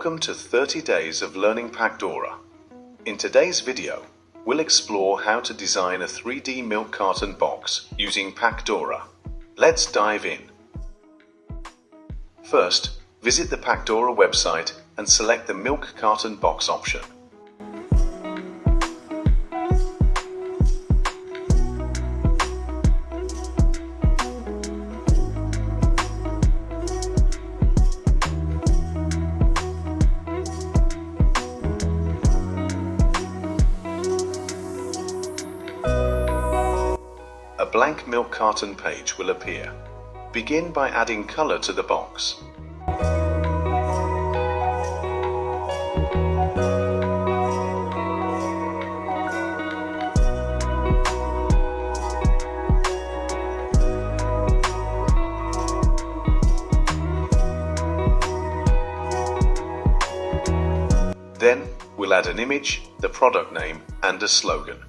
Welcome to 30 Days of Learning Pacdora. In today's video, we'll explore how to design a 3D milk carton box using Pacdora. Let's dive in. First, visit the Pacdora website and select the milk carton box option. A blank milk carton page will appear. Begin by adding color to the box. Then, we'll add an image, the product name, and a slogan.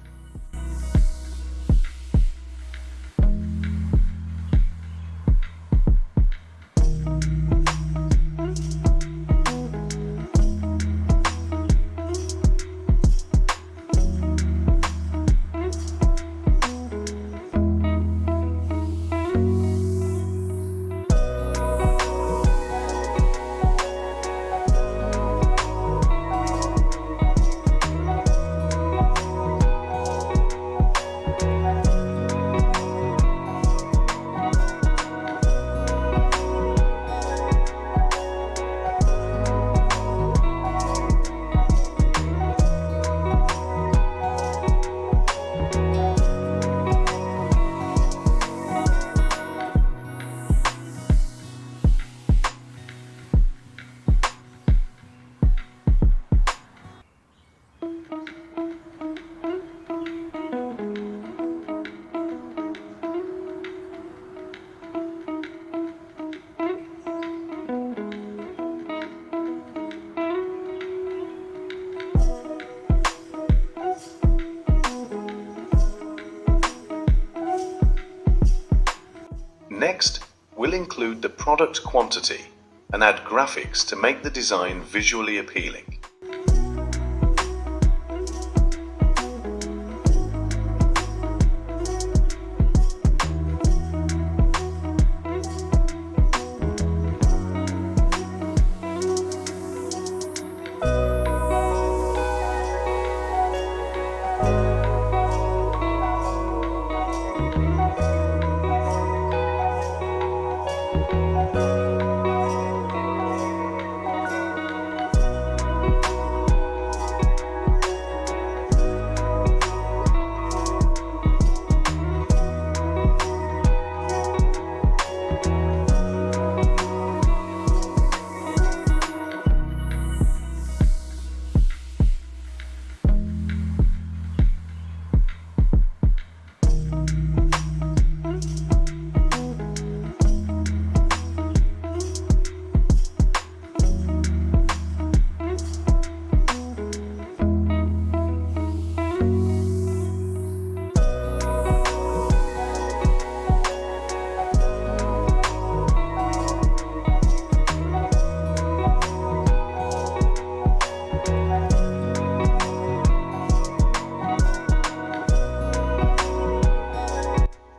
Next, we'll include the product quantity and add graphics to make the design visually appealing.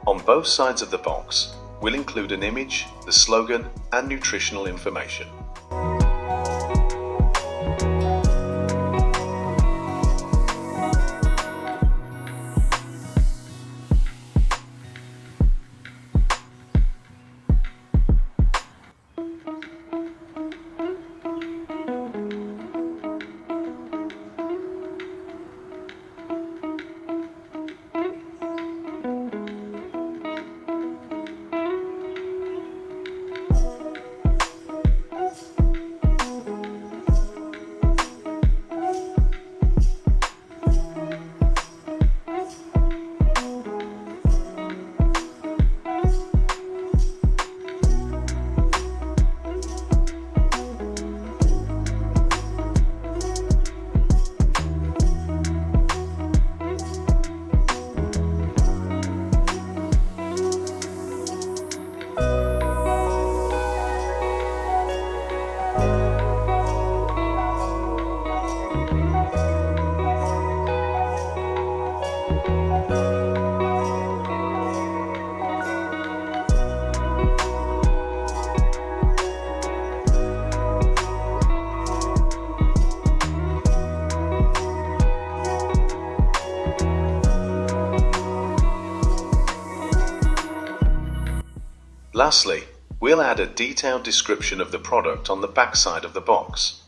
On both sides of the box, we'll include an image, the slogan, and nutritional information. Lastly, we'll add a detailed description of the product on the backside of the box.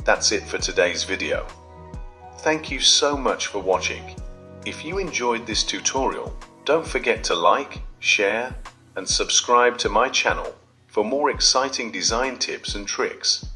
That's it for today's video. Thank you so much for watching. If you enjoyed this tutorial, don't forget to like, share, and subscribe to my channel for more exciting design tips and tricks.